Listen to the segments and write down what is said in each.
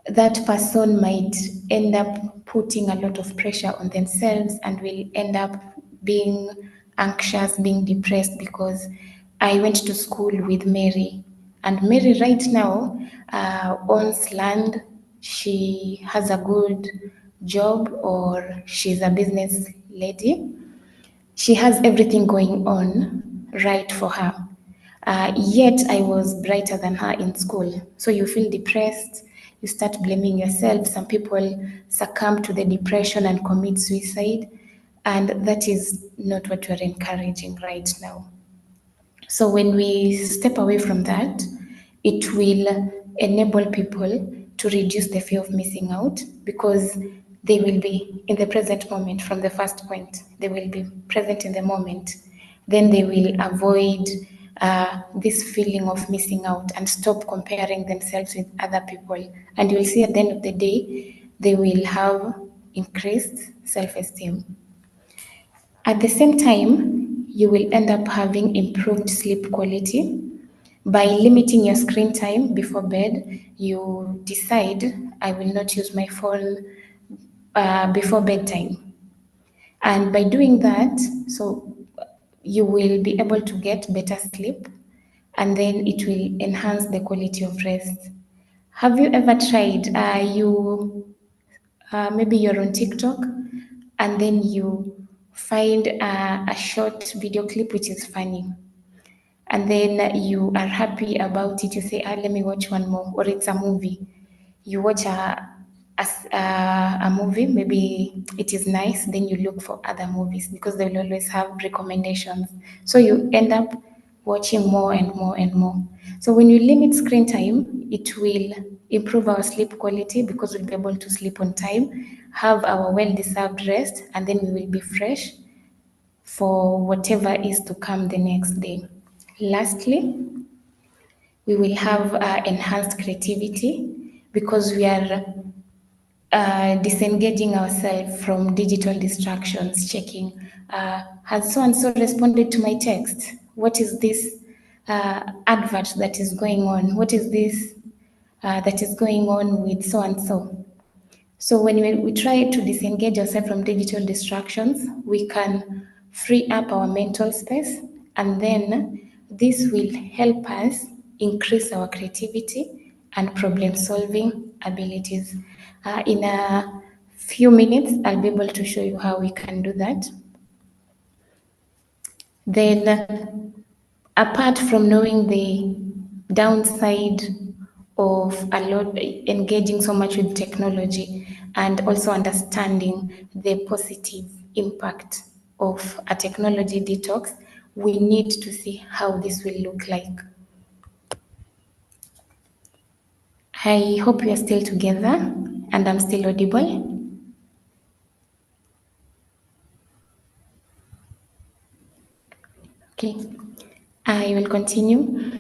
that person might end up putting a lot of pressure on themselves and will end up being anxious, being depressed, because I went to school with Mary. And Mary, right now, owns land. She has a good job, or she's a business lady. She has everything going on right for her. Yet I was brighter than her in school. So you feel depressed, you start blaming yourself. Some people succumb to the depression and commit suicide. And that is not what we're encouraging right now. So when we step away from that, it will enable people to reduce the fear of missing out, because they will be in the present moment from the first point. They will be present in the moment. Then they will avoid this feeling of missing out and stop comparing themselves with other people. And you'll see at the end of the day, they will have increased self-esteem. At the same time, you will end up having improved sleep quality. By limiting your screen time before bed, you decide, I will not use my phone before bedtime. And by doing that, so you will be able to get better sleep, and then it will enhance the quality of rest. Have you ever tried, maybe you're on TikTok and then you find a short video clip which is funny, and then you are happy about it. You say, let me watch one more, or it's a movie. You watch a movie, maybe it is nice, then you look for other movies because they will always have recommendations. So you end up watching more and more and more. So when you limit screen time, it will improve our sleep quality, because we'll be able to sleep on time, have our well-deserved rest, and then we will be fresh for whatever is to come the next day. Lastly, we will have enhanced creativity, because we are disengaging ourselves from digital distractions, checking, has so and so responded to my text? What is this advert that is going on? What is this that is going on with so and so? So when we try to disengage ourselves from digital distractions, we can free up our mental space, and then this will help us increase our creativity and problem solving abilities. In a few minutes, I'll be able to show you how we can do that. Then, apart from knowing the downside of a lot engaging so much with technology, and also understanding the positive impact of a technology detox, we need to see how this will look like. I hope we are still together and I'm still audible. Okay, I will continue.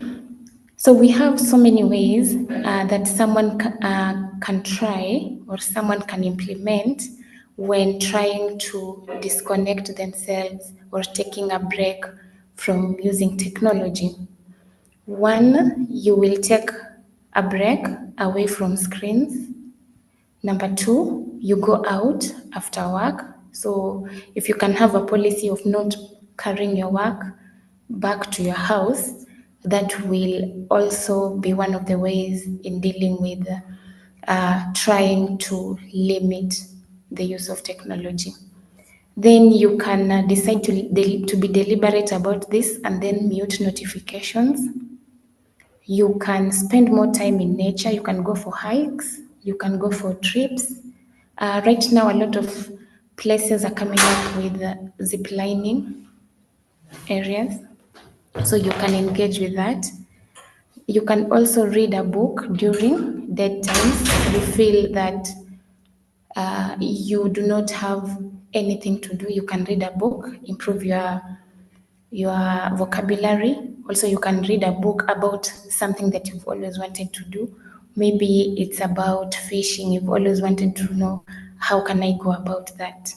So we have so many ways that someone can try, or someone can implement, when trying to disconnect themselves or taking a break from using technology. One, you will take a break away from screens. Number two, you go out after work. So if you can have a policy of not carrying your work back to your house, that will also be one of the ways in dealing with trying to limit the use of technology. Then you can decide to be deliberate about this and then mute notifications. You can spend more time in nature. You can go for hikes. You can go for trips. Right now, a lot of places are coming up with zip lining areas, so you can engage with that. You can also read a book during dead times. You feel that you do not have anything to do. You can read a book, improve your vocabulary. Also, you can read a book about something that you've always wanted to do. Maybe it's about fishing. You've always wanted to know, how can I go about that?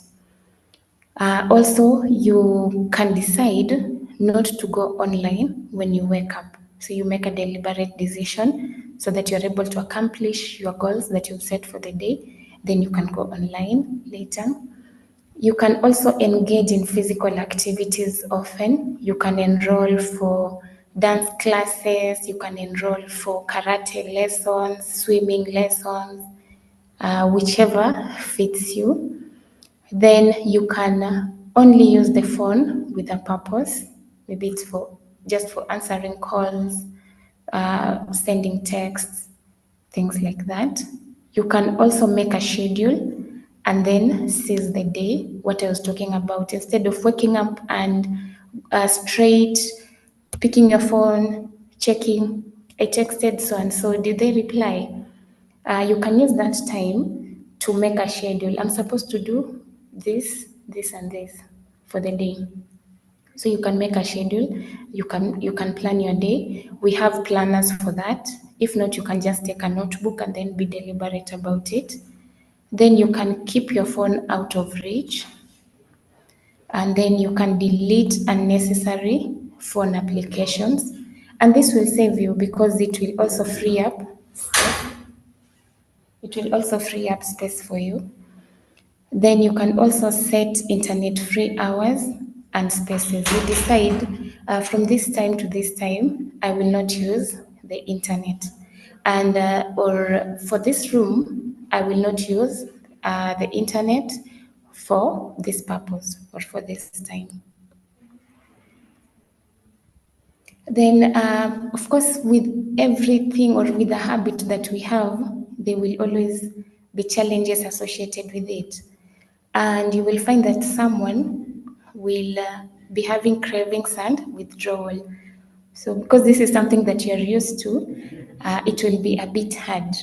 Also, you can decide not to go online when you wake up. So you make a deliberate decision so that you're able to accomplish your goals that you've set for the day. Then you can go online later. You can also engage in physical activities often. You can enroll for dance classes, you can enroll for karate lessons, swimming lessons, whichever fits you. Then you can only use the phone with a purpose. Maybe it's for just for answering calls, sending texts, things like that. You can also make a schedule and then seize the day, what I was talking about. Instead of waking up and straight picking your phone, checking, I texted so and so, did they reply? You can use that time to make a schedule. I'm supposed to do this, this, and this for the day. So you can make a schedule. You can plan your day. We have planners for that. If not, you can just take a notebook and then be deliberate about it. Then you can keep your phone out of reach, and then you can delete unnecessary phone applications. And this will save you because it will also free up space for you. Then you can also set internet free hours and spaces. You decide from this time to this time, I will not use the internet. And or for this room, I will not use the internet for this purpose or for this time. Then, of course, with everything or with the habit that we have, there will always be challenges associated with it. And you will find that someone will be having cravings and withdrawal. So, because this is something that you're used to, it will be a bit hard.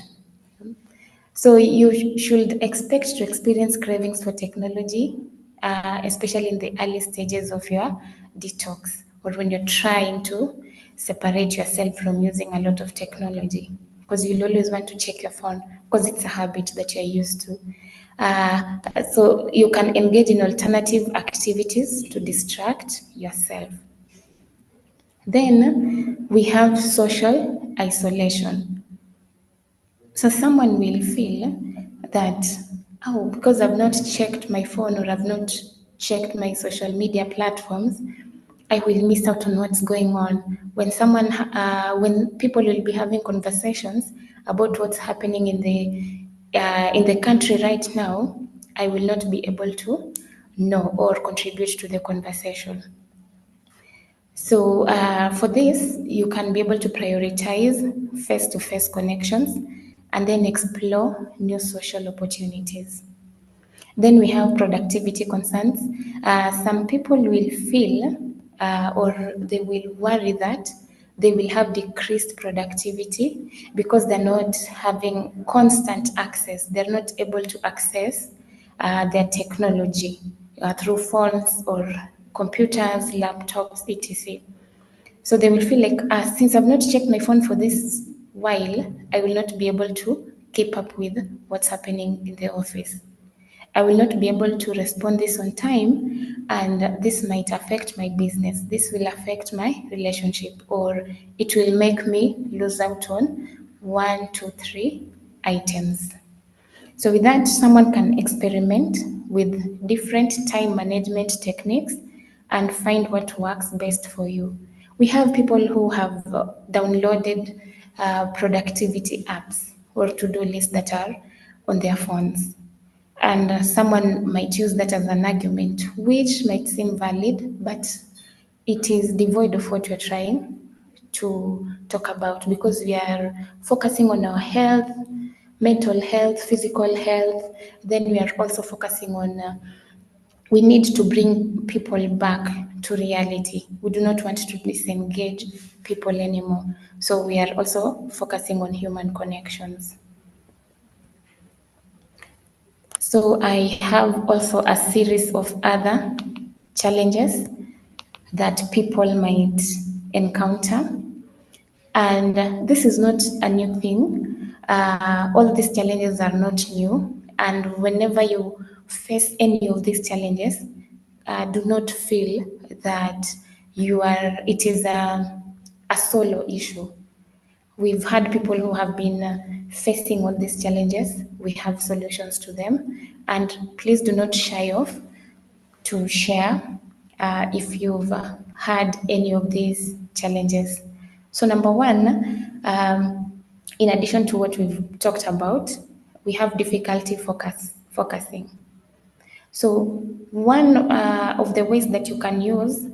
So you should expect to experience cravings for technology, especially in the early stages of your detox or when you're trying to separate yourself from using a lot of technology, because you'll always want to check your phone because it's a habit that you're used to. So you can engage in alternative activities to distract yourself. Then we have social isolation. So someone will feel that, oh, because I've not checked my phone or I've not checked my social media platforms, I will miss out on what's going on. When people will be having conversations about what's happening in the country right now, I will not be able to know or contribute to the conversation. So for this, you can be able to prioritize face-to-face connections and then explore new social opportunities. Then we have productivity concerns. Some people will feel or they will worry that they will have decreased productivity because they're not having constant access. They're not able to access their technology through phones or computers, laptops, etc. So they will feel like, since I've not checked my phone for this while, I will not be able to keep up with what's happening in the office. I will not be able to respond this on time, and this might affect my business. This will affect my relationship, or it will make me lose out on one, two, three items. So with that, someone can experiment with different time management techniques and find what works best for you. We have people who have downloaded productivity apps or to-do lists that are on their phones. And someone might use that as an argument, which might seem valid, but it is devoid of what we're trying to talk about, because we are focusing on our health, mental health, physical health. Then we are also focusing on we need to bring people back to reality. We do not want to disengage people anymore. So we are also focusing on human connections. So I have also a series of other challenges that people might encounter. And this is not a new thing. All these challenges are not new. And whenever you face any of these challenges, do not feel that it is a solo issue. We've had people who have been facing all these challenges. We have solutions to them. And please do not shy off to share if you've had any of these challenges. So, number one, in addition to what we've talked about, we have difficulty focusing. So, one of the ways that you can use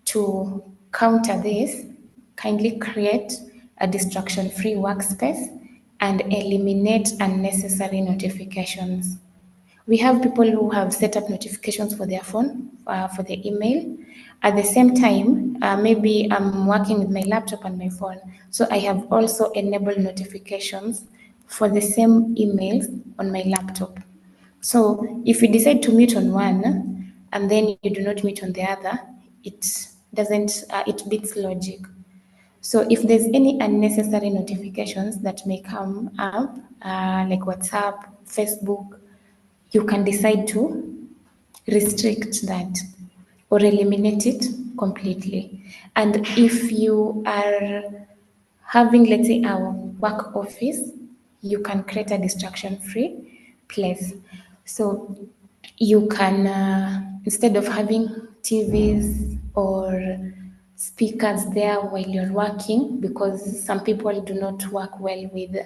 to counter this, kindly create a distraction free workspace and eliminate unnecessary notifications. We have people who have set up notifications for their phone, for their email. At the same time, maybe I'm working with my laptop and my phone. So I have also enabled notifications for the same emails on my laptop. So if you decide to meet on one and then you do not meet on the other, it doesn't, it beats logic. So if there's any unnecessary notifications that may come up, like WhatsApp, Facebook, you can decide to restrict that or eliminate it completely. And if you are having, let's say, a work office, you can create a distraction free place. So you can, instead of having TVs or speakers there while you're working, because some people do not work well with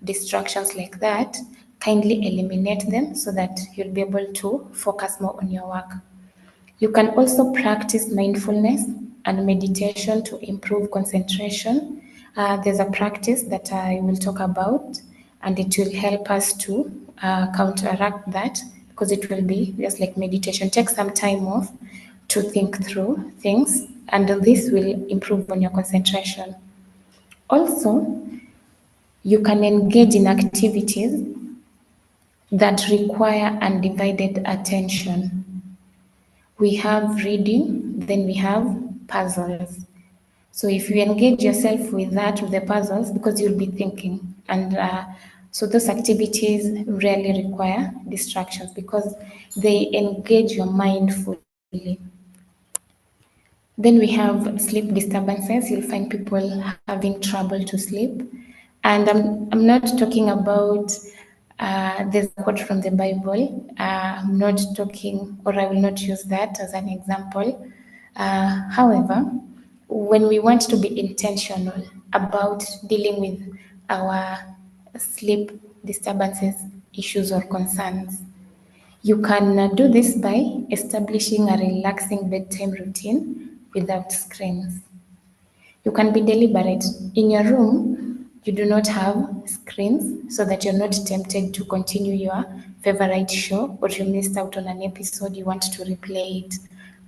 distractions like that, kindly eliminate them so that you'll be able to focus more on your work. You can also practice mindfulness and meditation to improve concentration. There's a practice that I will talk about, and it will help us to counteract that because it will be just like meditation. Take some time off to think through things, and this will improve on your concentration. Also, you can engage in activities that require undivided attention. We have reading, then we have puzzles. So if you engage yourself with that, with the puzzles, because you'll be thinking, and so those activities rarely require distractions because they engage your mind fully. Then we have sleep disturbances. You'll find people having trouble to sleep. And I'm not talking about, there's a quote from the Bible. I'm not talking, or I will not use that as an example. However, when we want to be intentional about dealing with our sleep disturbances, issues, or concerns, you can do this by establishing a relaxing bedtime routine without screens. You can be deliberate. In your room, you do not have screens so that you're not tempted to continue your favorite show or you missed out on an episode, you want to replay it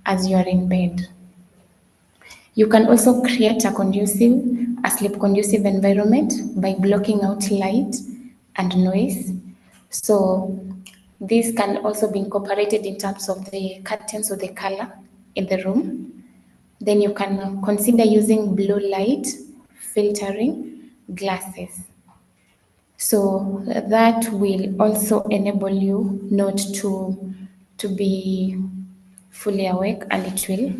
as you're in bed. You can also create a sleep conducive environment by blocking out light and noise. So this can also be incorporated in terms of the curtains or the color in the room. Then you can consider using blue light filtering glasses. So that will also enable you not to be fully awake, and it will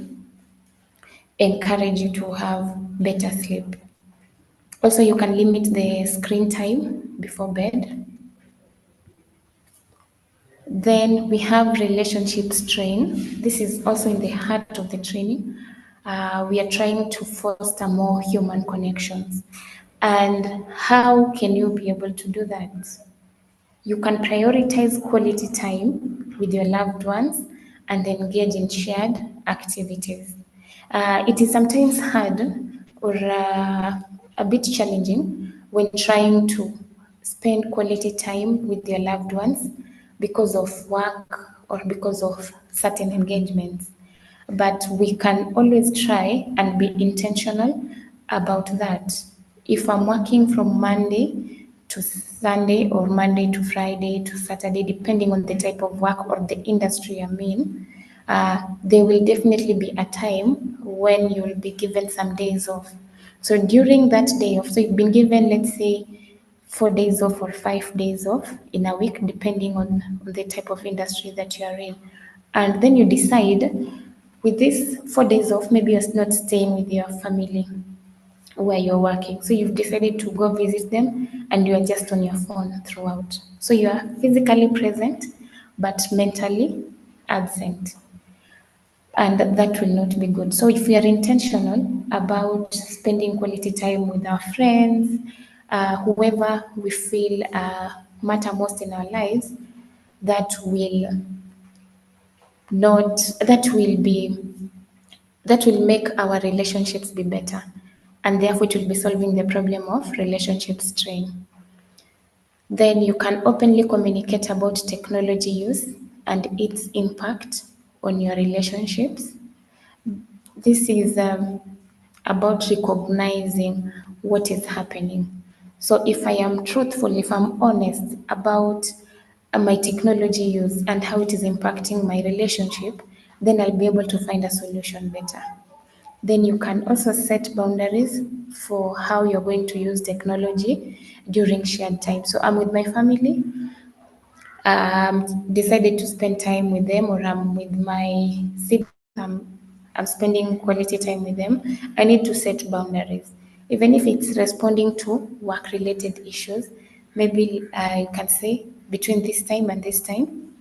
encourage you to have better sleep. Also, you can limit the screen time before bed. Then we have relationship strain. This is also in the heart of the training. We are trying to foster more human connections. And how can you be able to do that? You can prioritize quality time with your loved ones and engage in shared activities. It is sometimes hard or a bit challenging when trying to spend quality time with your loved ones because of work or because of certain engagements. But we can always try and be intentional about that. If I'm working from Monday to Sunday or Monday to Friday to Saturday, depending on the type of work or the industry I'm in, there will definitely be a time when you'll be given some days off. So during that day off, so you've been given, let's say, 4 days off or 5 days off in a week, depending on the type of industry that you are in. And then you decide with these 4 days off, maybe you're not staying with your family. where you're working. So you've decided to go visit them and you're just on your phone throughout. So you are physically present but mentally absent. And that will not be good. So if we are intentional about spending quality time with our friends, whoever we feel matter most in our lives, that will not that will be that will make our relationships be better, and therefore it will be solving the problem of relationship strain. Then you can openly communicate about technology use and its impact on your relationships. This is about recognizing what is happening. So if I am truthful, if I'm honest about my technology use and how it is impacting my relationship, then I'll be able to find a solution better. Then you can also set boundaries for how you're going to use technology during shared time. So I'm with my family, decided to spend time with them, or I'm with my siblings, I'm spending quality time with them, I need to set boundaries. Even if it's responding to work related issues, maybe I can say between this time and this time,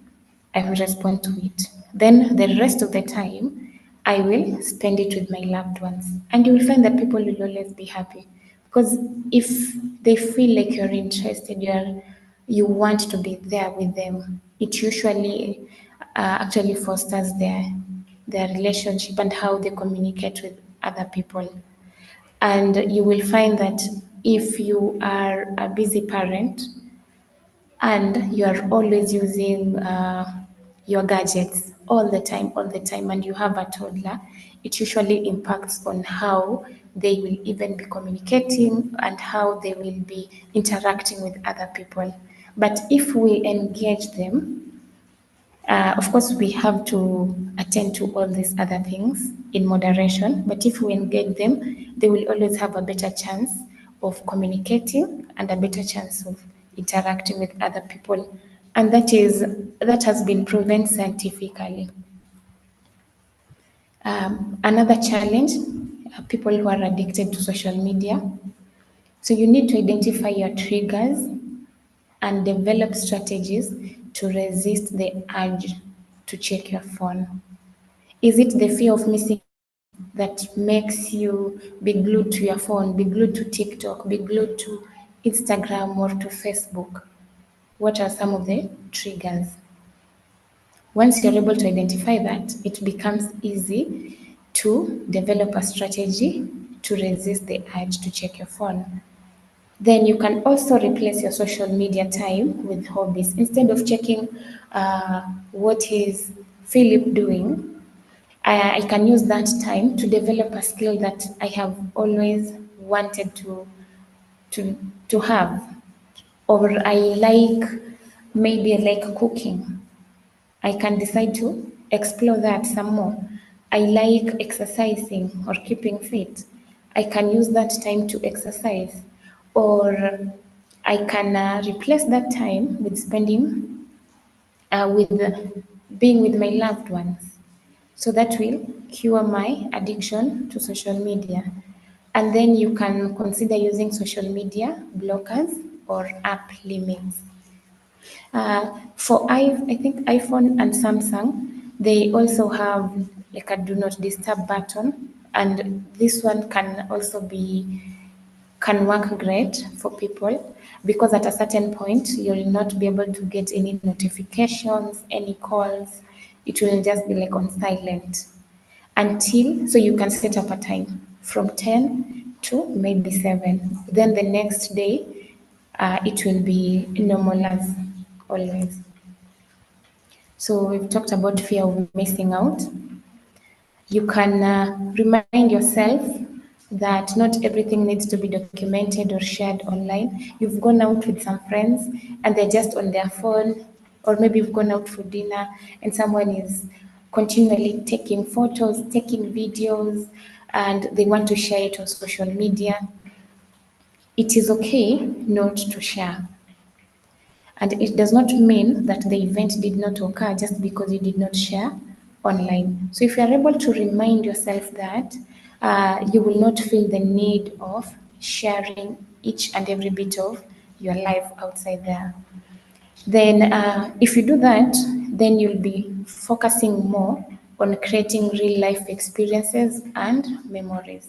I will respond to it. Then the rest of the time, I will spend it with my loved ones. And you will find that people will always be happy. Because if they feel like you're interested, you want to be there with them, it usually actually fosters their relationship and how they communicate with other people. And you will find that if you are a busy parent, and you are always using your gadgets all the time, and you have a toddler, it usually impacts on how they will even be communicating and how they will be interacting with other people. But if we engage them, of course, we have to attend to all these other things in moderation, but if we engage them, they will always have a better chance of communicating and a better chance of interacting with other people. And that has been proven scientifically. Another challenge, people who are addicted to social media. So you need to identify your triggers and develop strategies to resist the urge to check your phone. Is it the fear of missing that makes you be glued to your phone, be glued to TikTok, be glued to Instagram or to Facebook? What are some of the triggers? Once you're able to identify that, it becomes easy to develop a strategy to resist the urge to check your phone. Then you can also replace your social media time with hobbies. Instead of checking what is Philip doing, I can use that time to develop a skill that I have always wanted to to have. Or maybe I like cooking. I can decide to explore that some more. I like exercising or keeping fit. I can use that time to exercise. Or I can replace that time with spending with being with my loved ones. So that will cure my addiction to social media. And then you can consider using social media blockers or app limits. I think iPhone and Samsung, they also have like a do not disturb button, and this one can work great for people because at a certain point you'll not be able to get any notifications, any calls. It will just be like on silent so you can set up a time from 10 to maybe 7. Then the next day, it will be normal as always. So we've talked about fear of missing out. You can remind yourself that not everything needs to be documented or shared online. You've gone out with some friends and they're just on their phone, or maybe you've gone out for dinner and someone is continually taking photos, taking videos, and they want to share it on social media. It is okay not to share. And it does not mean that the event did not occur just because you did not share online. So if you are able to remind yourself that, you will not feel the need of sharing each and every bit of your life outside there. Then, if you do that, then you'll be focusing more on creating real life experiences and memories.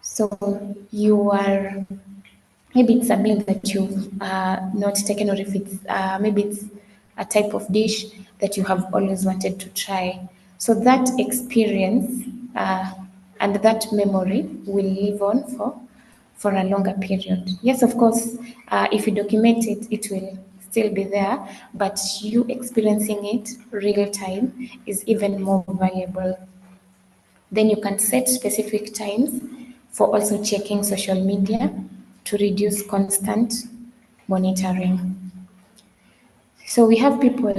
So, you are maybe it's a meal that you've not taken, or if it's maybe it's a type of dish that you have always wanted to try. So that experience and that memory will live on for a longer period. Yes, of course, if you document it, it will still be there, but you experiencing it real time is even more valuable. Then you can set specific times for also checking social media to reduce constant monitoring. So we have people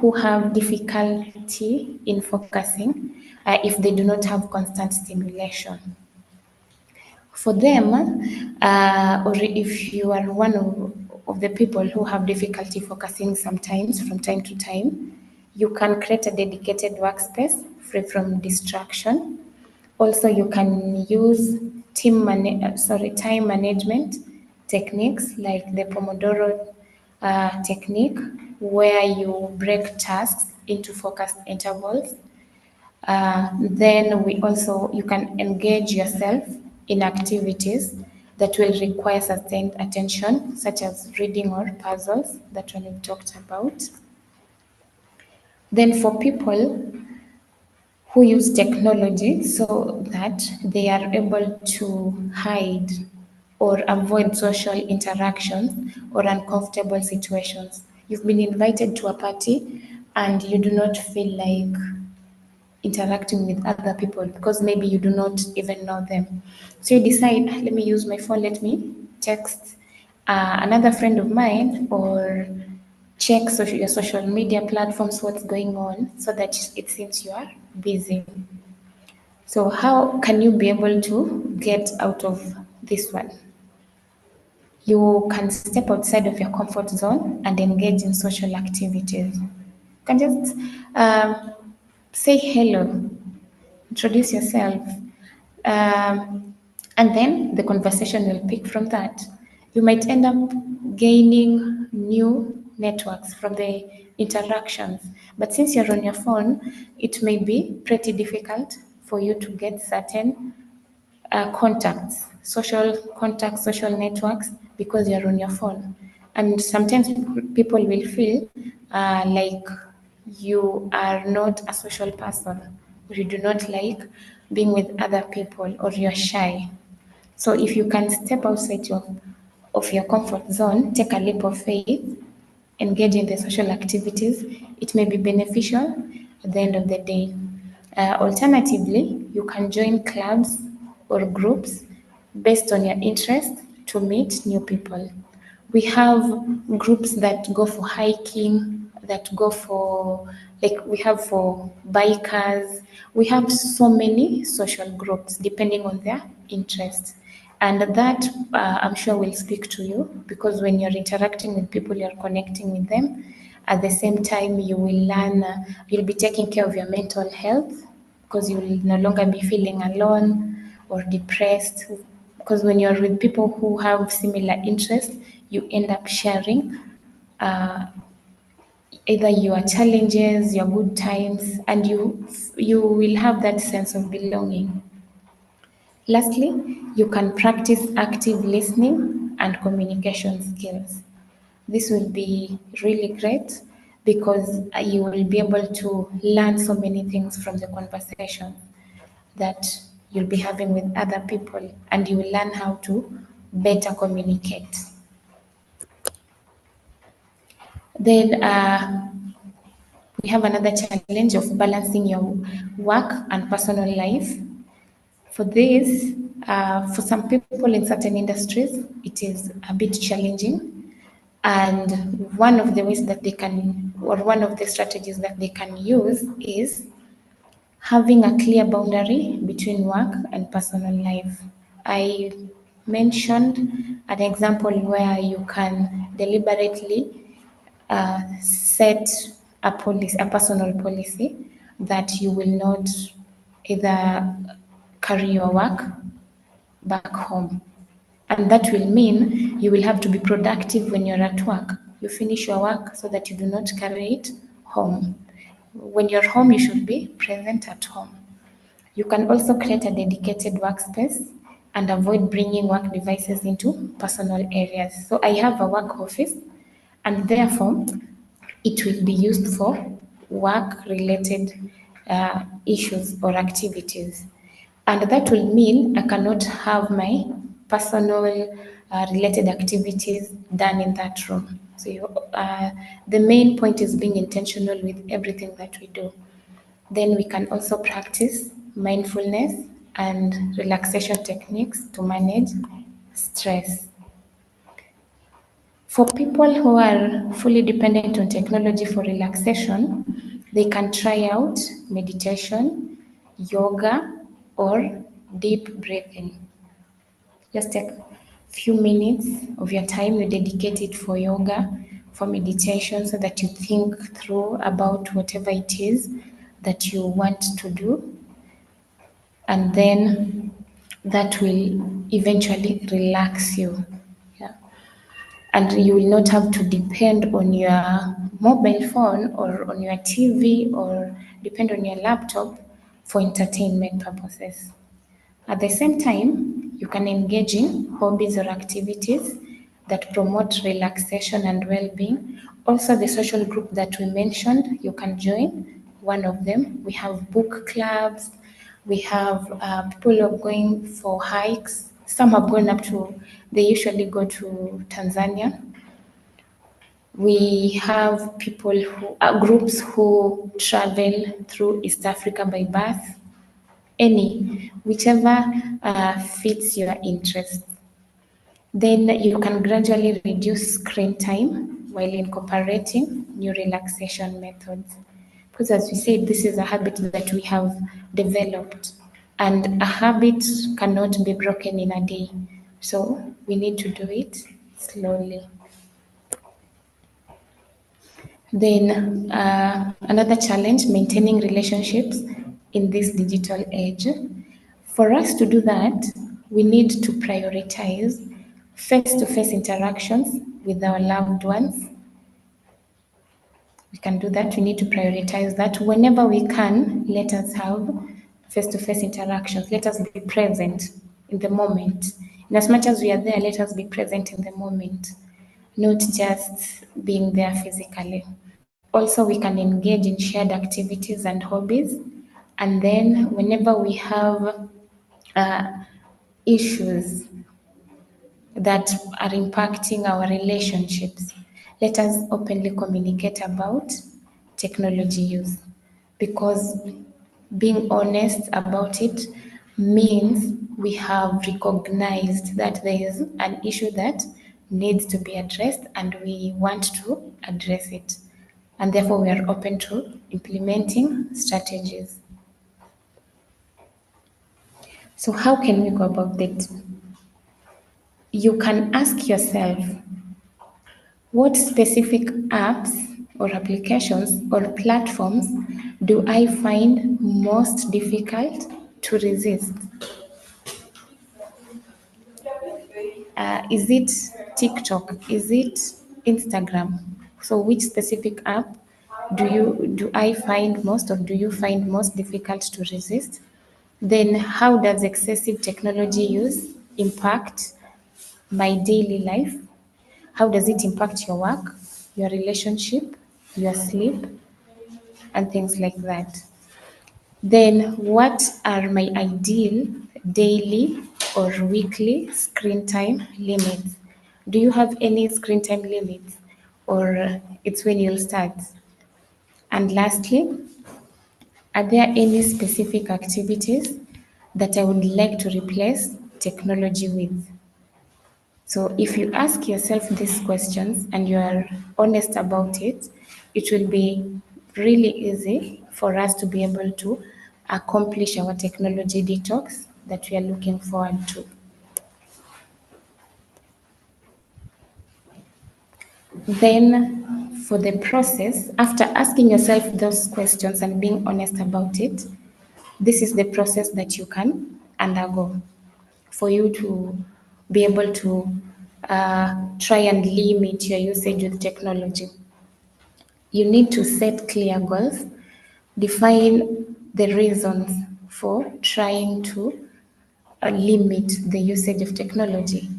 who have difficulty in focusing if they do not have constant stimulation. For them, or if you are one of the people who have difficulty focusing sometimes from time to time, you can create a dedicated workspace free from distraction. Also, you can use time management techniques like the Pomodoro technique, where you break tasks into focused intervals. Then you can engage yourself in activities that will require sustained attention, such as reading or puzzles that we've talked about. Then for people who use technology so that they are able to hide or avoid social interactions or uncomfortable situations. You've been invited to a party and you do not feel like interacting with other people because maybe you do not even know them. So you decide, let me use my phone, let me text another friend of mine or check your social media platforms, what's going on, so that it seems you are busy. So, how can you be able to get out of this one? You can step outside of your comfort zone and engage in social activities. You can just say hello, introduce yourself, and then the conversation will pick from that. You might end up gaining new networks from the interactions, but since you're on your phone, it may be pretty difficult for you to get certain contacts, social networks, because you're on your phone. And sometimes people will feel like you are not a social person, or you do not like being with other people, or you're shy. So if you can step outside of your comfort zone, take a leap of faith, engage in the social activities, it may be beneficial at the end of the day. Alternatively, you can join clubs or groups based on your interest to meet new people. We have groups that go for hiking, that go for, like, we have for bikers. We have so many social groups depending on their interests. And that I'm sure will speak to you, because when you're interacting with people, you're connecting with them. At the same time, you will learn, you'll be taking care of your mental health, because you will no longer be feeling alone or depressed. Because when you're with people who have similar interests, you end up sharing either your challenges, your good times, and you will have that sense of belonging. Lastly, you can practice active listening and communication skills. This will be really great because you will be able to learn so many things from the conversation that you'll be having with other people, and you will learn how to better communicate. Then we have another challenge of balancing your work and personal life. For this, for some people in certain industries, it is a bit challenging. And one of the ways that they can, or one of the strategies that they can use, is having a clear boundary between work and personal life. I mentioned an example where you can deliberately set a personal policy that you will not either carry your work back home. And that will mean you will have to be productive when you're at work. You finish your work so that you do not carry it home. When you're home, you should be present at home. You can also create a dedicated workspace and avoid bringing work devices into personal areas. So I have a work office, and therefore it will be used for work related issues or activities. And that will mean I cannot have my personal related activities done in that room. So the main point is being intentional with everything that we do. Then we can also practice mindfulness and relaxation techniques to manage stress. For people who are fully dependent on technology for relaxation, they can try out meditation, yoga, or deep breathing. Just take a few minutes of your time, you dedicate it for yoga, for meditation, so that you think through about whatever it is that you want to do, and then that will eventually relax you. Yeah. And you will not have to depend on your mobile phone or on your TV or depend on your laptop for entertainment purposes. At the same time, you can engage in hobbies or activities that promote relaxation and well being. Also, the social group that we mentioned, you can join one of them. We have book clubs, we have people who are going for hikes. Some have gone up to, they usually go to Tanzania. We have people who, groups who travel through East Africa by bus, any, whichever fits your interest. Then you can gradually reduce screen time while incorporating new relaxation methods. Because as we said, this is a habit that we have developed, and a habit cannot be broken in a day. So we need to do it slowly. Then another challenge, maintaining relationships in this digital age. For us to do that, we need to prioritize face-to-face interactions with our loved ones. We can do that. We need to prioritize that. Whenever we can, let us have face-to-face interactions. Let us be present in the moment. And as much as we are there, let us be present in the moment, not just being there physically. Also, we can engage in shared activities and hobbies. And then, whenever we have uh, issues that are impacting our relationships, let us openly communicate about technology use, because being honest about it means we have recognized that there is an issue that needs to be addressed and we want to address it. And therefore, we are open to implementing strategies. So, how can we go about it? You can ask yourself, what specific apps or applications or platforms do I find most difficult to resist? Is it TikTok? Is it Instagram? So which specific app do I find most, or do you find most difficult to resist? Then how does excessive technology use impact my daily life? How does it impact your work, your relationship, your sleep, and things like that? Then, what are my ideal daily or weekly screen time limits? Do you have any screen time limits, or it's when you'll start? And lastly, are there any specific activities that I would like to replace technology with? So if you ask yourself these questions and you are honest about it, it will be really easy for us to be able to accomplish our technology detox that we are looking forward to. Then, for the process, after asking yourself those questions and being honest about it, this is the process that you can undergo for you to be able to try and limit your usage with technology. You need to set clear goals, define the reasons for trying to limit the usage of technology,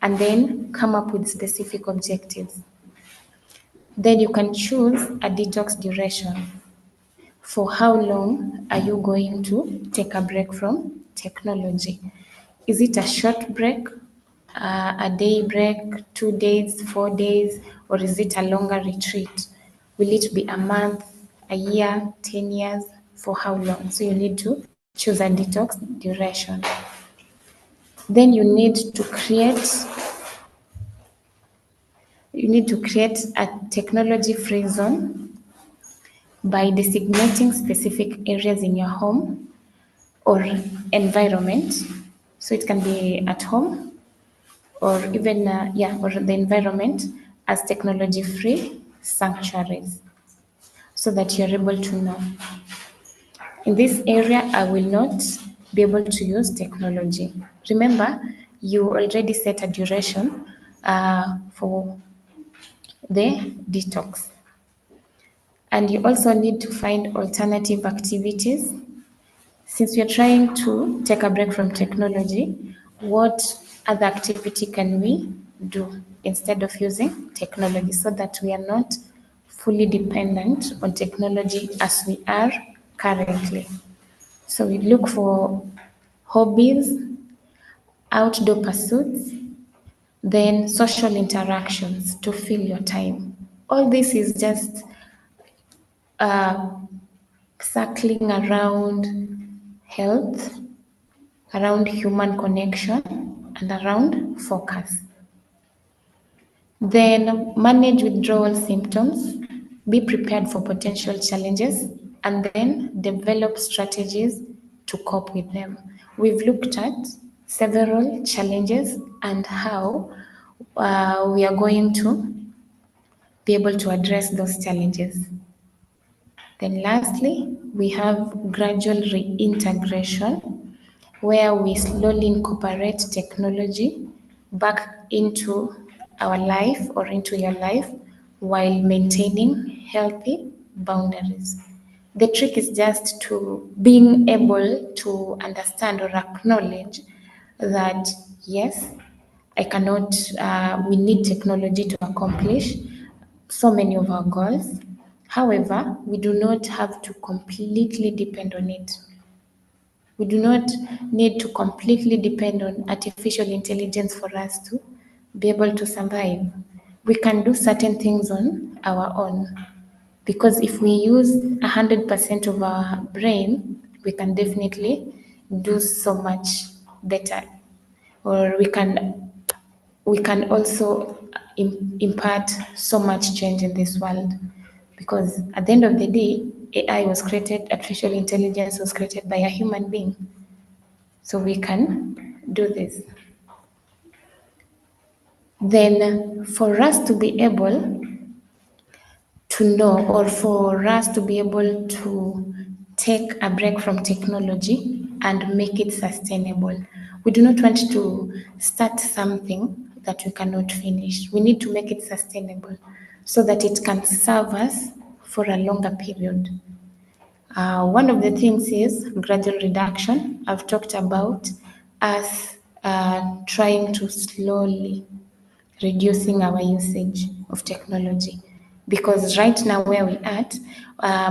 and then come up with specific objectives. Then you can choose a detox duration. For how long are you going to take a break from technology? Is it a short break, a day break, 2 days, 4 days, or is it a longer retreat? Will it be a month, a year, 10 years? For how long? So you need to choose a detox duration. Then you need to create a technology-free zone by designating specific areas in your home or environment. So it can be at home or even or the environment as technology-free sanctuaries, so that you're able to know, in this area I will not be able to use technology. Remember, you already set a duration for the detox. And you also need to find alternative activities. Since we are trying to take a break from technology, what other activity can we do instead of using technology, so that we are not fully dependent on technology as we are currently? So we look for hobbies, outdoor pursuits, then social interactions to fill your time. All this is just uh, circling around health, around human connection, and around focus. Then manage withdrawal symptoms, be prepared for potential challenges, and then develop strategies to cope with them. We've looked at several challenges and how we are going to be able to address those challenges. Then lastly, we have gradual reintegration, where we slowly incorporate technology back into our life or into your life while maintaining healthy boundaries. The trick is just to being able to understand or acknowledge that yes, we need technology to accomplish so many of our goals. However, we do not have to completely depend on it. We do not need to completely depend on artificial intelligence for us to be able to survive. We can do certain things on our own, because if we use 100% of our brain, we can definitely do so much better, or we can also impart so much change in this world, because at the end of the day, artificial intelligence was created by a human being. So we can do this. Then, for us to be able to know, or for us to be able to take a break from technology and make it sustainable, we do not want to start something that we cannot finish. We need to make it sustainable so that it can serve us for a longer period. One of the things is gradual reduction. I've talked about us trying to slowly reducing our usage of technology, because right now where we at,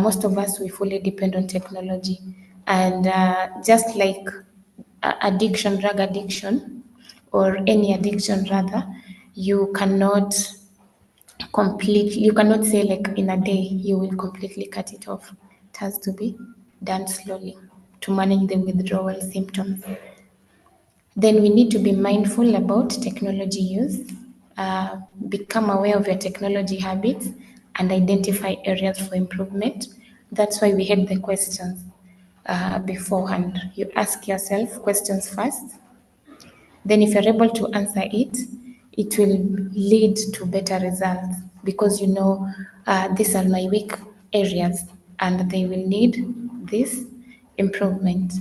most of us, we fully depend on technology, and just like drug addiction, or any addiction rather, you cannot say like in a day you will completely cut it off. It has to be done slowly to manage the withdrawal symptoms. Then we need to be mindful about technology use, become aware of your technology habits, and identify areas for improvement. That's why we had the questions beforehand. You ask yourself questions first. Then, if you're able to answer it, it will lead to better results, because you know these are my weak areas and they will need this improvement.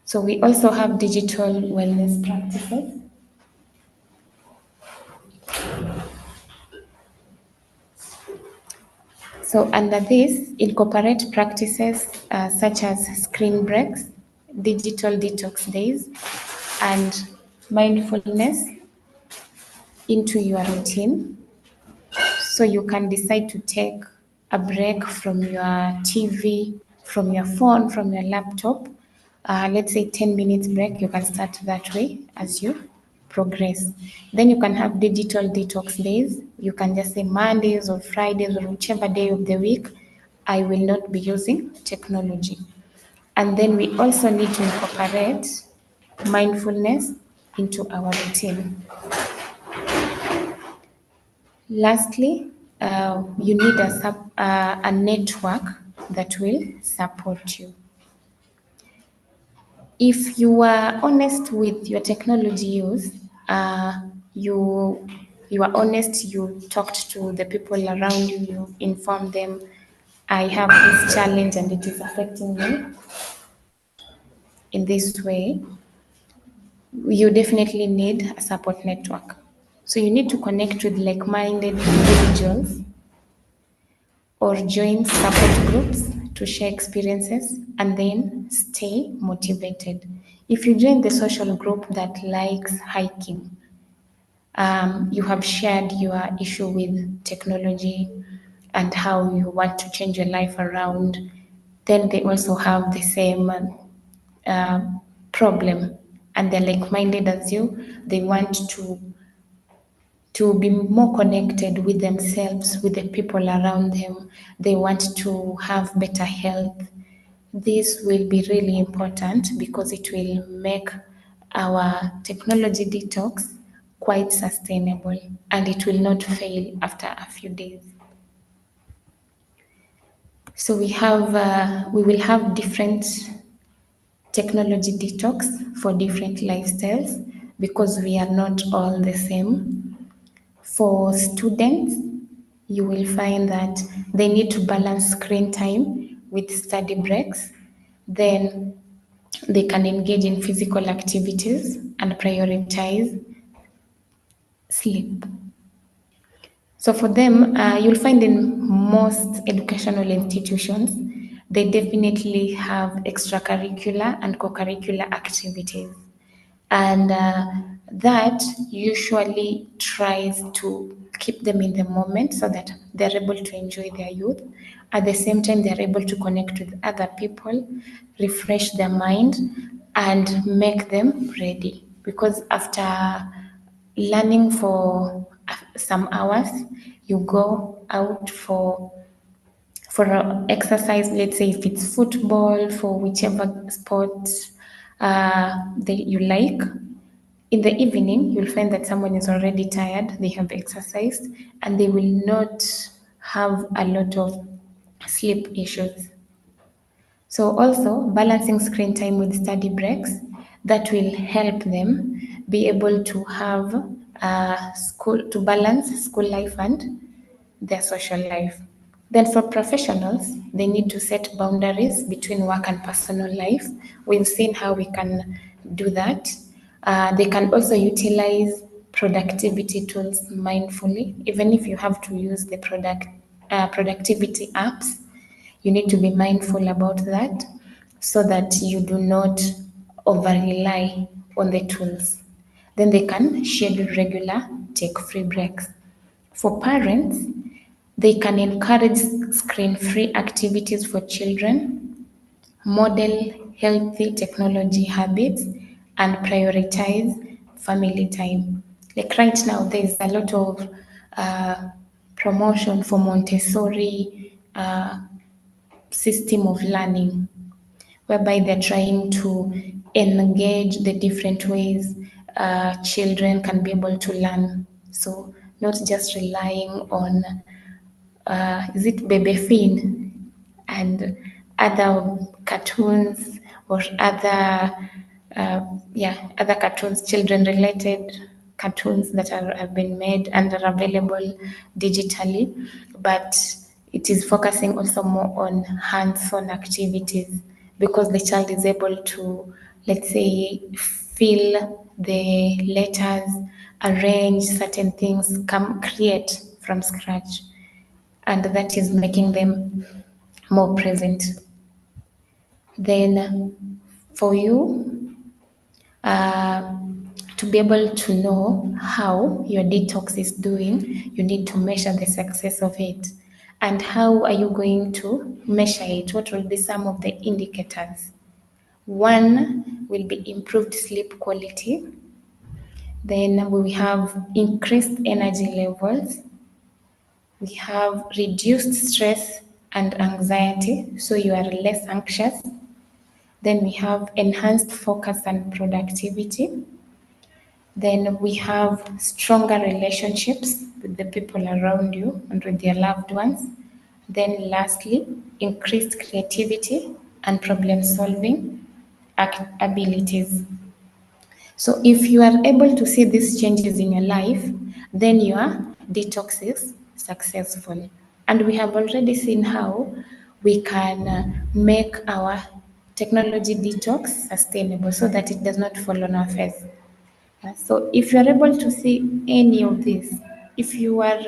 So we also have digital wellness practices. So under this, incorporate practices such as screen breaks, digital detox days, and mindfulness into your routine. So you can decide to take a break from your TV, from your phone, from your laptop. Let's say 10 minutes break, you can start that way as you progress. Then you can have digital detox days. You can just say Mondays or Fridays or whichever day of the week, I will not be using technology. And then we also need to incorporate mindfulness into our routine. Lastly, you need a network that will support you. If you are honest with your technology use, you you are honest. You talked to the people around you. You inform them, I have this challenge and it is affecting me in this way. You definitely need a support network. So you need to connect with like-minded individuals or join support groups to share experiences and then stay motivated. If you join the social group that likes hiking, you have shared your issue with technology and how you want to change your life around, then they also have the same uh, problem and they're like minded as you. They want to be more connected with themselves, with the people around them. They want to have better health. This will be really important because it will make our technology detox quite sustainable and it will not fail after a few days. So we will have different technology detox for different lifestyles because we are not all the same. For students, you will find that they need to balance screen time with study breaks. Then they can engage in physical activities and prioritize sleep. So for them, you'll find in most educational institutions, they definitely have extracurricular and co-curricular activities. And that usually tries to keep them in the moment so that they're able to enjoy their youth. At the same time, they're able to connect with other people, refresh their mind, and make them ready. Because after learning for some hours, you go out for exercise, let's say if it's football, for whichever sport that you like. In the evening, you'll find that someone is already tired, they have exercised, and they will not have a lot of sleep issues. So also balancing screen time with study breaks that will help them be able to have school to balance school life and their social life. Then for professionals, they need to set boundaries between work and personal life. We've seen how we can do that. They can also utilize productivity tools mindfully, even if you have to use the productivity apps. You need to be mindful about that so that you do not over rely on the tools. Then they can schedule regular take free breaks. For parents, they can encourage screen free activities for children, model healthy technology habits, and prioritize family time. Like right now, there's a lot of uh, promotion for Montessori system of learning, whereby they're trying to engage the different ways children can be able to learn. So, not just relying on, is it Baby Finn and other cartoons or other cartoons, children related cartoons that have been made and are available digitally, but it is focusing also more on hands-on activities because the child is able to let's say, fill the letters, arrange certain things, come create from scratch. And that is making them more present. Then, for you, uh, to be able to know how your detox is doing, you need to measure the success of it. And how are you going to measure it? What will be some of the indicators? One will be improved sleep quality. Then we have increased energy levels. We have reduced stress and anxiety, so you are less anxious. Then we have enhanced focus and productivity. Then we have stronger relationships with the people around you and with your loved ones. Then lastly, increased creativity and problem solving abilities. So if you are able to see these changes in your life, then your detox is successful. And we have already seen how we can make our technology detox sustainable so that it does not fall on our face. So if you are able to see any of this, if you are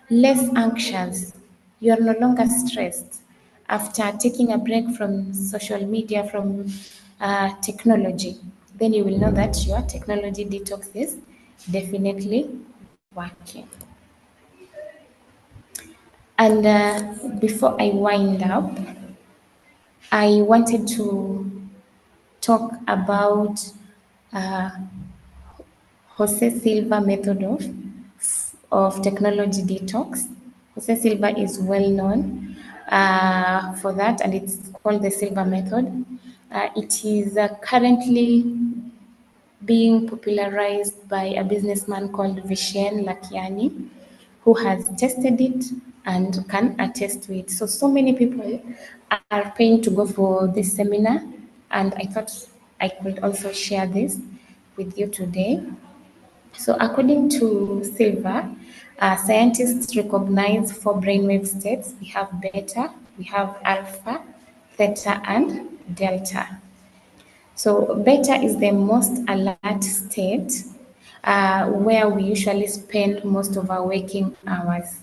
less anxious, you are no longer stressed after taking a break from social media, from technology, then you will know that your technology detox is definitely working. And before I wind up, I wanted to talk about uh, Jose Silva method of technology detox. Jose Silva is well known for that, and it's called the Silva method. It is currently being popularized by a businessman called Vishen Lakiani, who has tested it and can attest to it. So many people are paying to go for this seminar, and I thought I could also share this with you today. So, according to Silva, scientists recognize four brainwave states. We have beta, we have alpha, theta, and delta. So, beta is the most alert state where we usually spend most of our waking hours.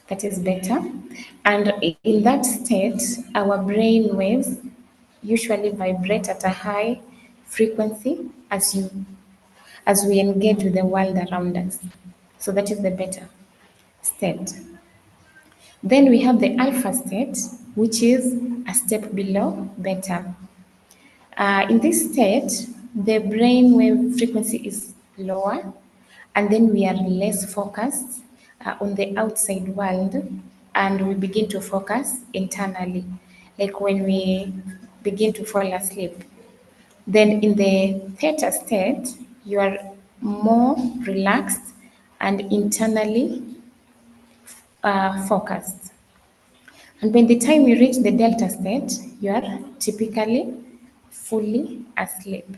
That is beta. And in that state, our brain waves usually vibrate at a high frequency as we engage with the world around us. So that is the beta state. Then we have the alpha state, which is a step below beta. In this state, the brain wave frequency is lower, and then we are less focused on the outside world, and we begin to focus internally, like when we begin to fall asleep. Then in the theta state, you are more relaxed and internally focused. And by the time you reach the delta state, you are typically fully asleep.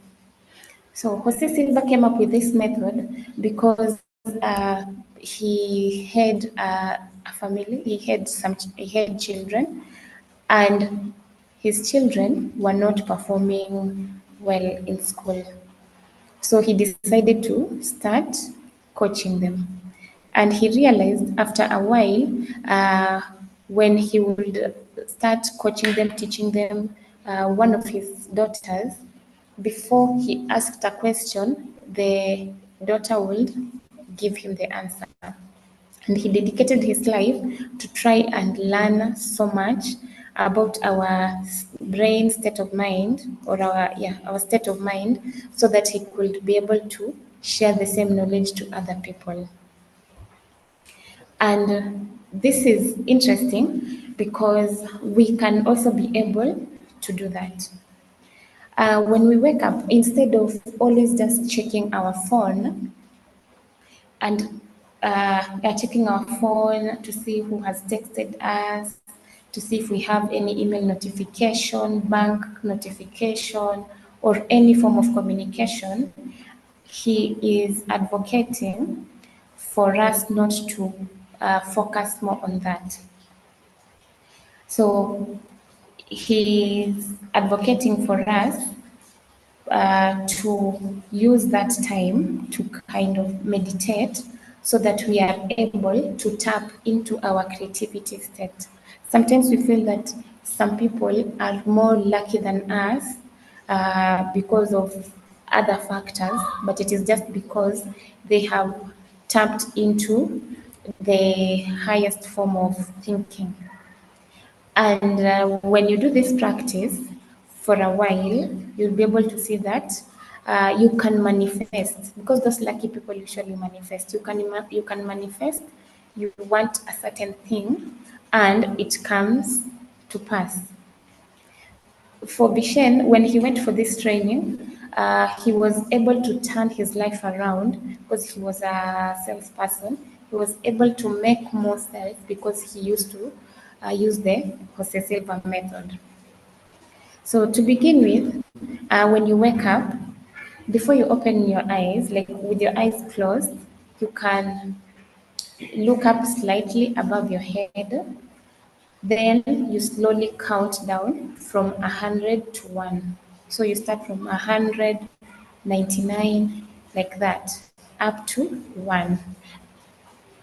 So Jose Silva came up with this method because he had a family, he had children, and his children were not performing well in school. So he decided to start coaching them. And he realized after a while, when he would start coaching them, teaching them, one of his daughters, before he asked a question, the daughter would give him the answer. And he dedicated his life to try and learn so much about our brain state of mind, or our state of mind, so that he could be able to share the same knowledge to other people. And this is interesting because we can also be able to do that. When we wake up, instead of always just checking our phone, and checking our phone to see who has texted us, to see if we have any email notification, bank notification, or any form of communication, he is advocating for us not to focus more on that. So he is advocating for us to use that time to kind of meditate so that we are able to tap into our creativity state. Sometimes we feel that some people are more lucky than us because of other factors, but it is just because they have tapped into the highest form of thinking. And when you do this practice for a while, you'll be able to see that you can manifest, because those lucky people usually manifest. You can manifest. You want a certain thing, and it comes to pass. For Bishen, when he went for this training, he was able to turn his life around because he was a salesperson. He was able to make more sales because he used to use the Jose Silva method. So to begin with, when you wake up, before you open your eyes, like with your eyes closed, you can look up slightly above your head. Then you slowly count down from 100 to 1. So you start from 100, 99, like that, up to 1.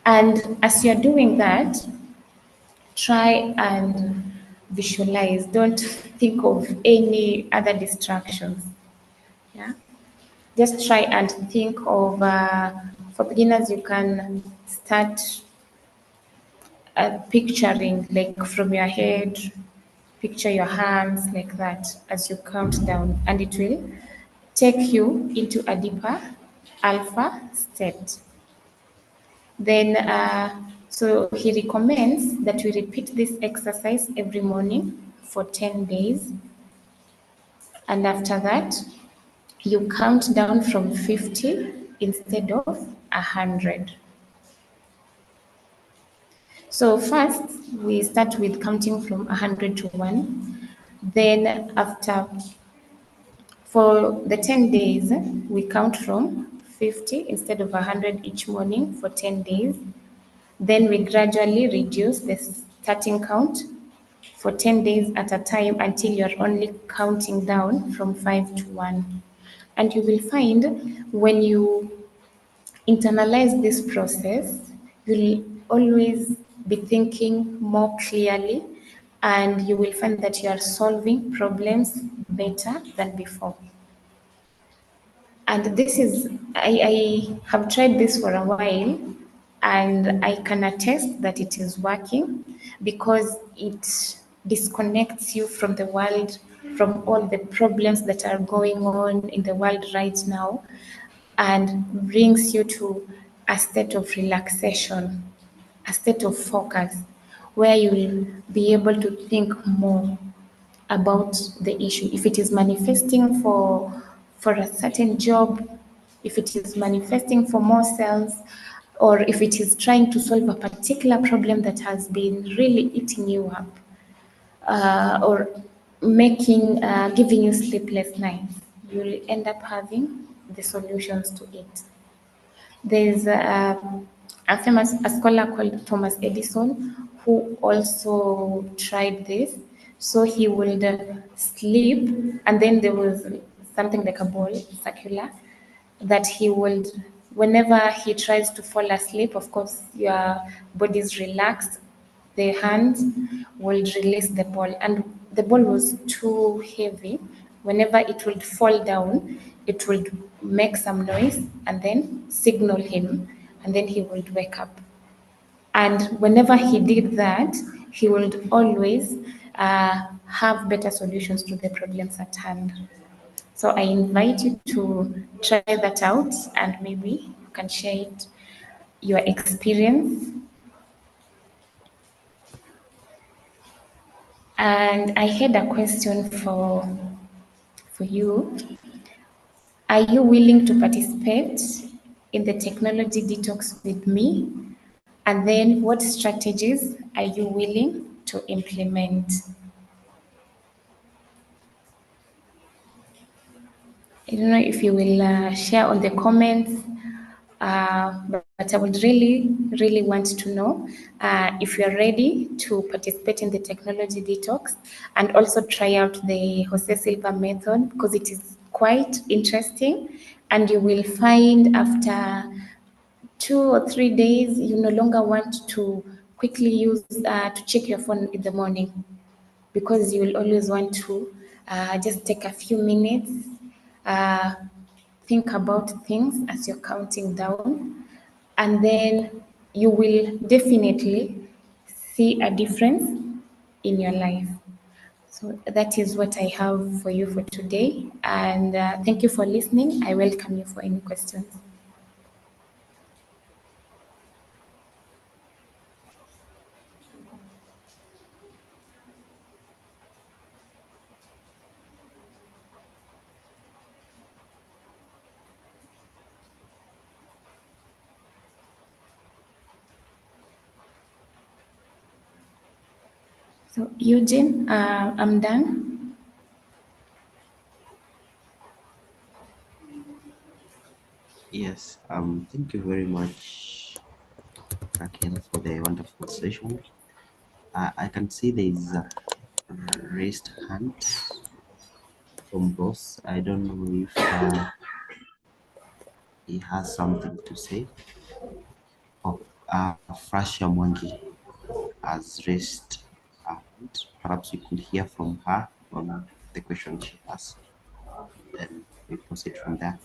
And as you're doing that, try and visualize. Don't think of any other distractions. Yeah. Just try and think of, for beginners, you can start picturing, like from your head, picture your hands like that as you count down, and it will take you into a deeper alpha state. Then, so he recommends that we repeat this exercise every morning for 10 days. And after that, you count down from 50 instead of 100. So first, we start with counting from 100 to 1. Then after, for the 10 days, we count from 50 instead of 100 each morning for 10 days. Then we gradually reduce the starting count for 10 days at a time until you're only counting down from 5 to 1. And you will find when you internalize this process, you'll always be thinking more clearly, and you will find that you are solving problems better than before. And this is, I have tried this for a while, and I can attest that it is working because it disconnects you from the world, from all the problems that are going on in the world right now, and brings you to a state of relaxation, a state of focus, where you will be able to think more about the issue. If it is manifesting for a certain job, if it is manifesting for more sales, or if it is trying to solve a particular problem that has been really eating you up, or giving you sleepless nights, you will end up having the solutions to it. There's a scholar called Thomas Edison who also tried this. So he would sleep, and then there was something like a ball, circular, that he would, whenever he tries to fall asleep, of course, your body is relaxed, the hands will release the ball, and the ball was too heavy. Whenever it would fall down, it would make some noise and then signal him, and then he would wake up. And whenever he did that, he would always have better solutions to the problems at hand. So I invite you to try that out, and maybe you can share your experience. And I had a question for you. Are you willing to participate in the technology detox with me? And then what strategies are you willing to implement? I don't know if you will share on the comments, but I would really, really want to know if you're ready to participate in the technology detox and also try out the Jose Silva method, because it is quite interesting, and you will find after 2 or 3 days you no longer want to quickly use to check your phone in the morning, because you will always want to just take a few minutes, uh, think about things as you're counting down, and then you will definitely see a difference in your life. So that is what I have for you for today. And thank you for listening. I welcome you for any questions. So, Eugene, I'm done. Yes, thank you very much, Raquel, for the wonderful session. I can see there is a raised hand from Ross. I don't know if he has something to say. Oh, Frasha Mwangi has raised a hand. Perhaps we could hear from her on the question she asked. Then we proceed from there.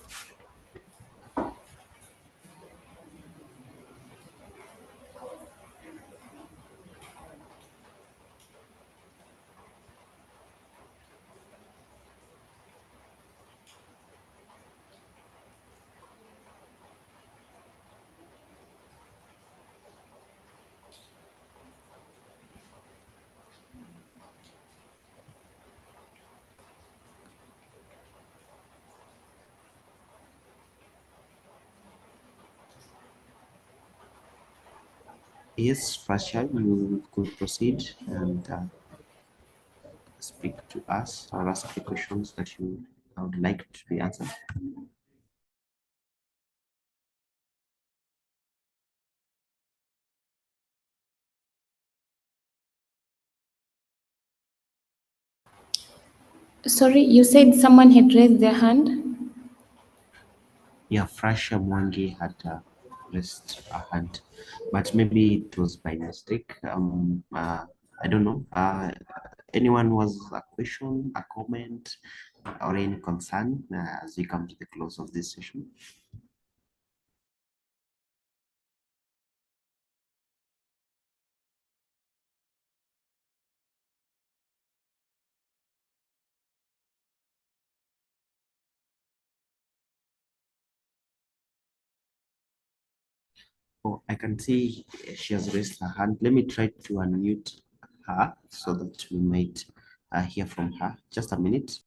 Yes, Frasha, you could proceed and speak to us or ask the questions that you would like to be answered. Sorry, you said someone had raised their hand? Yeah, Frasha Mwangi had raised a hand, but maybe it was by mistake. I don't know. Anyone was a question, a comment, or any concern as we come to the close of this session? Oh, I can see she has raised her hand. Let me try to unmute her so that we might hear from her. Just a minute.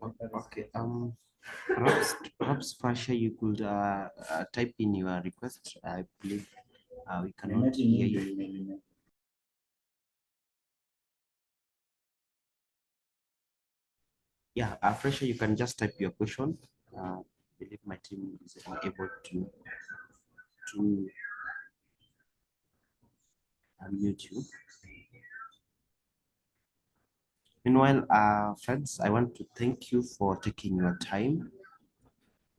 Okay. Perhaps Fasha, you could type in your request. I believe we cannot hear you. Yeah, Fasha, you can just type your question. I believe my team is able to unmute you. Meanwhile, friends, I want to thank you for taking your time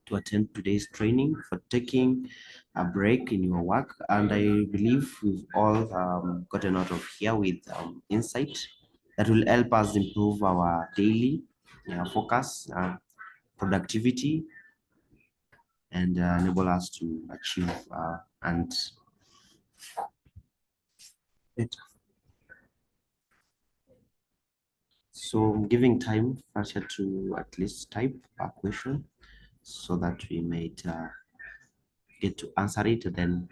to attend today's training, for taking a break in your work. And I believe we've all gotten out of here with insight that will help us improve our daily focus, productivity, and enable us to achieve and better. So giving time Fasha to at least type a question so that we might get to answer it. Then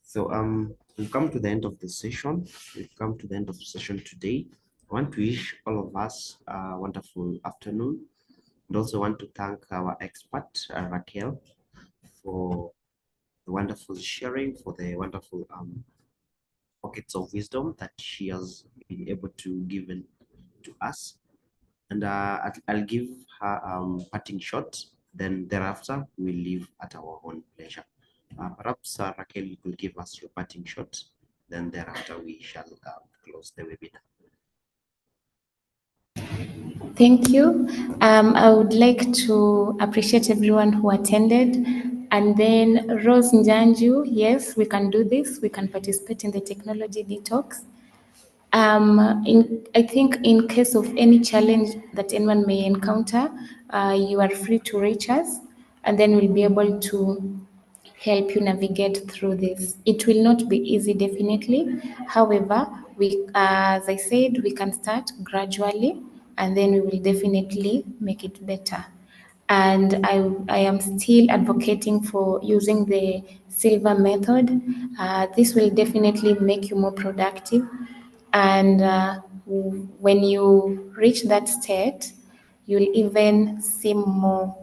so we've come to the end of the session. We've come to the end of the session today. I want to wish all of us a wonderful afternoon, and also want to thank our expert Raquel for the wonderful sharing, for the wonderful pockets of wisdom that she has been able to give to us. And I'll give her parting shot. Then thereafter, we'll leave at our own pleasure. Perhaps Raquel, you could give us your parting shot. Then thereafter, we shall close the webinar. Thank you. I would like to appreciate everyone who attended. And then Rose Njanju, yes, we can do this. We can participate in the technology detox. I think in case of any challenge that anyone may encounter, you are free to reach us, and then we'll be able to help you navigate through this. It will not be easy, definitely. However, as I said, we can start gradually, and then we will definitely make it better. And I am still advocating for using the silver method. This will definitely make you more productive. And when you reach that state, you'll even seem more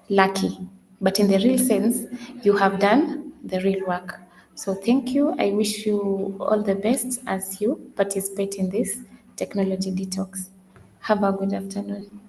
lucky. But in the real sense, you have done the real work. So thank you. I wish you all the best as you participate in this technology detox. Have a good afternoon.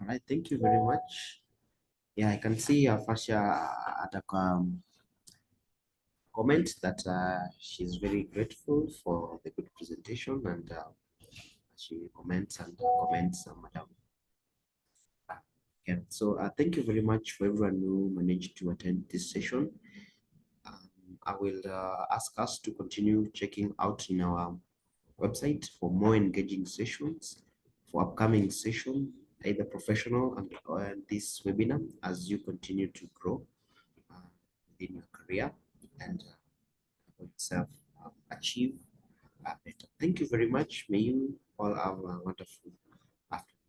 All right, thank you very much. Yeah, I can see Fasha at a comment that she's very grateful for the good presentation, and she comments, Madam. Yeah, so thank you very much for everyone who managed to attend this session. I will ask us to continue checking out in our website for more engaging sessions, for upcoming session, either professional and this webinar as you continue to grow uh, within your career and yourself achieve better. Thank you very much. May you all have a wonderful afternoon.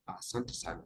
Asante sana.